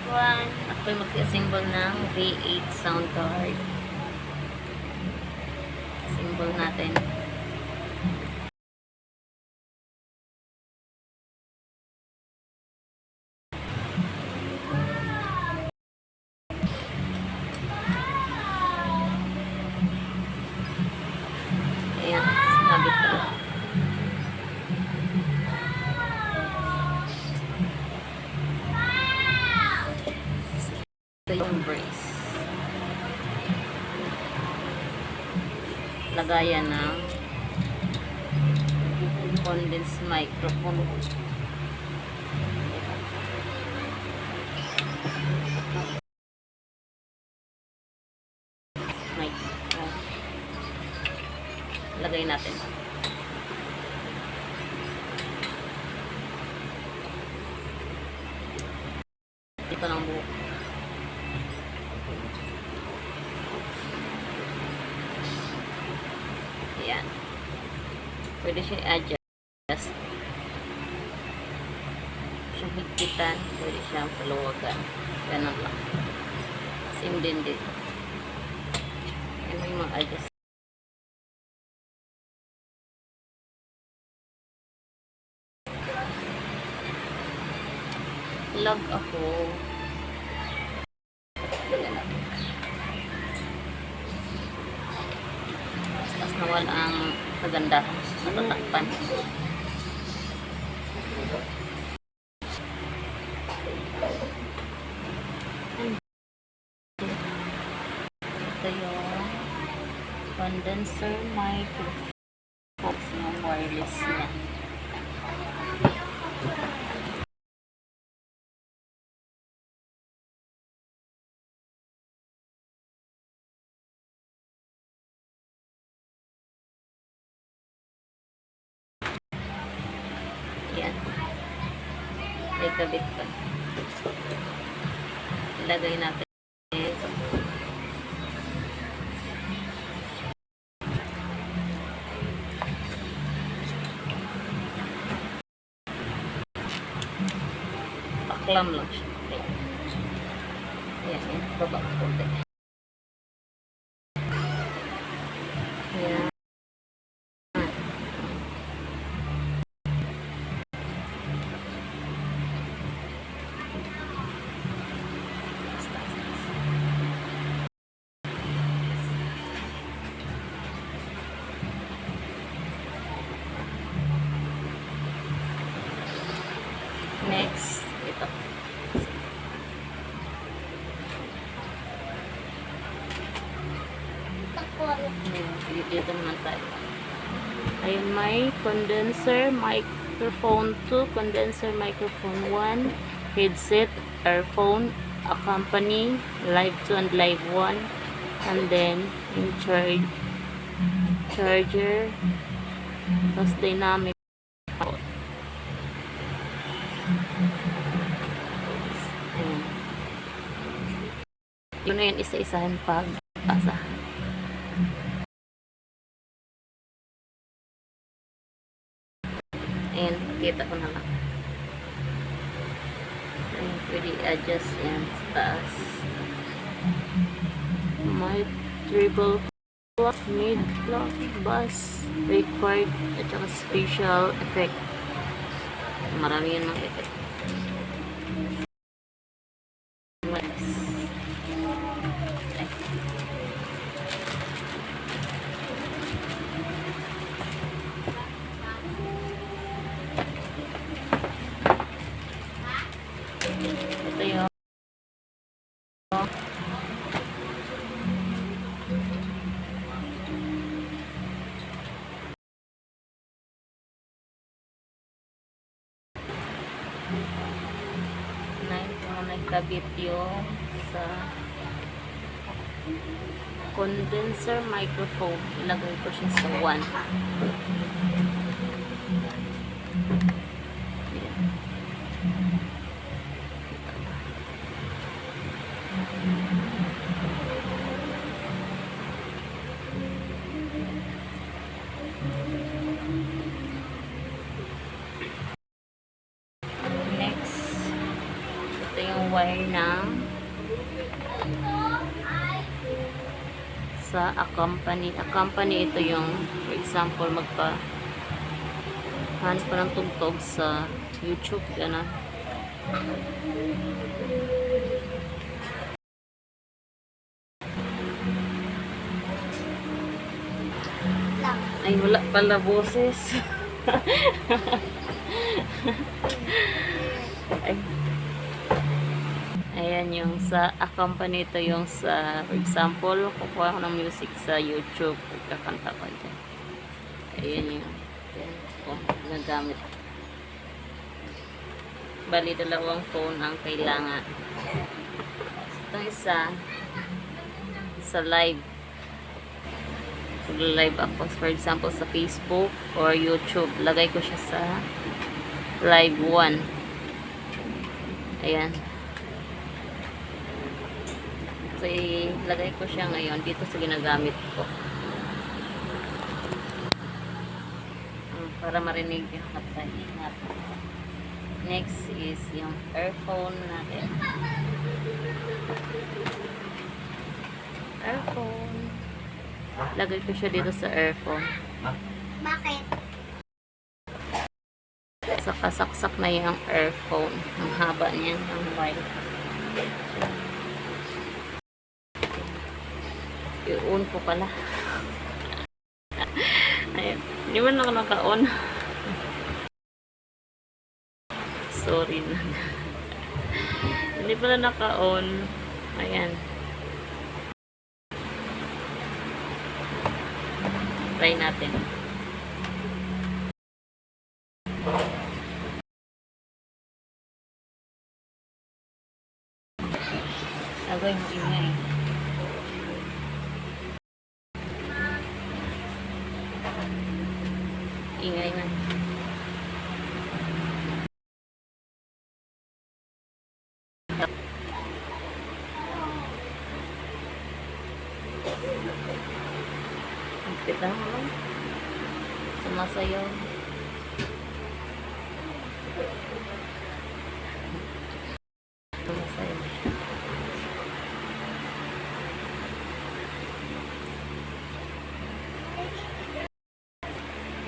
Ako'y mag-assemble ng V8 sound card. Assemble natin. Ayan, sinabit ko. Ito yung brace. Lagayan ng condensed microphone. Lagay natin. Ito ng buhok. Ayan. Pwede siya i-adjust. Siyang higpitan. Pwede siyang paluwagan. Ganun lang. Same din dito. Ayan yung mag-adjust. Log ako. Tapos nawala ang kagandahan sa tatakpan. Ito yung condenser microphone yung wireless niya. Yan. May kabit pa. Ilagay natin. Paklam lang siya. Ayan, yan. Baba ko konti. Ayan. Next, ito. Dito naman tayo. Ayun, may condenser microphone 2, condenser microphone 1, headset, earphone, accompany, live 2 and live 1, and then in charger, plus dynamic. Yun na yun, isa-isahin pag pasa. Ayan, kita ko na lang. Ayan, pwede adjust yan sa taas. May triple clock, mid clock, bass, required, at saka special effect. Marami yan mga effect. Ito yung nagkabit yung sa condenser microphone. Ilagay ko siya sa 1. Next, ito yung nag-require ng sa accompany. Accompany ito yung, for example, hanap pa ng tugtog sa YouTube, gano'n. Ay, wala pala boses. Ay. Ayan yung sa accompany, ito yung sa, for example, kukuha ko ng music sa YouTube, kakanta ko dyan. Ayan yung nagamit. Bali, dalawang phone ang kailangan. Itong isa sa live. Live ako, for example, sa Facebook or YouTube. Lagay ko siya sa live 1. Ayan. So, ilagay ko siya ngayon dito sa ginagamit ko. Para marinig yung katay. Next is yung earphone natin. Earphone. Lagay ko siya dito sa earphone. Bakit? Sakasaksak na yung earphone. Ang haba niya, ang wide. I-on ko pala. Ayun. Hindi mo na ako naka-on. Sorry na. Hindi pala naka-on. Ayan. Try natin. Agay mo ingay. Ingay na. Kita mo lang. Sumasayaw. Sumasayaw.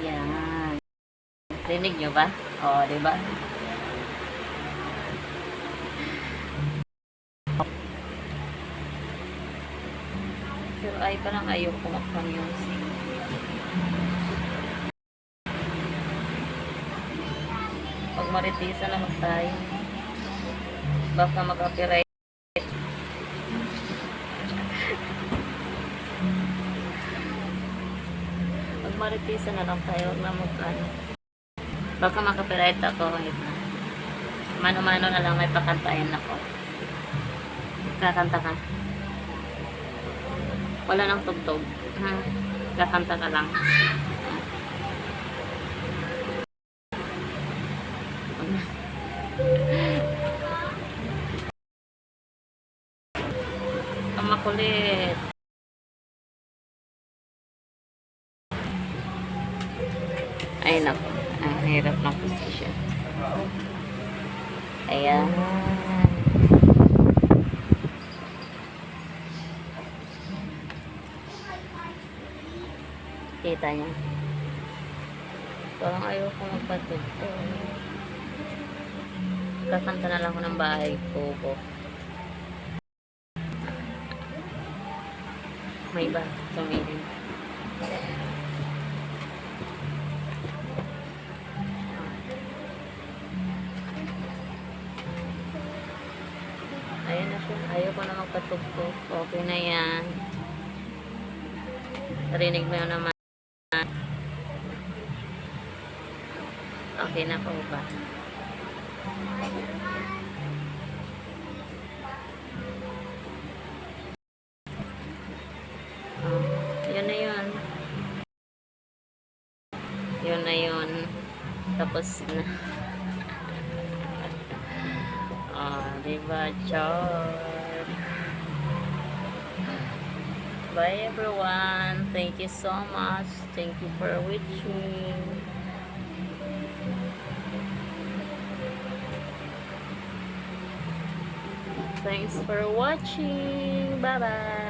Yan. Rinig nyo ba? O, diba? Pero ay parang ayaw kumakpan yung pag maritisa naman tayo, baka mag-copyright. Pag maritisa na lang tayo, huwag na mag-ano. Baka mag-copyright ako. Mano-mano na lang may pakantayan ako. Kakanta ka. Wala nang tugtog. Kakanta ka lang. Ang makulit. Ay, naku. Ang hirap ng position. Ayan. Kita niya. Parang ayaw ko magpatugtog. Kakanta na lang ako ng bahay ko. May iba. Tumilin. Ayan na siya. Ayaw ko na magpatugtog. Okay na yan. Narinig mo yun naman. Okay na po ba? Yun na yun. Yun na yun. Tapos na. Diba, Char? Bye everyone. Thank you so much. Thank you for watching. Thanks for watching. Bye-bye.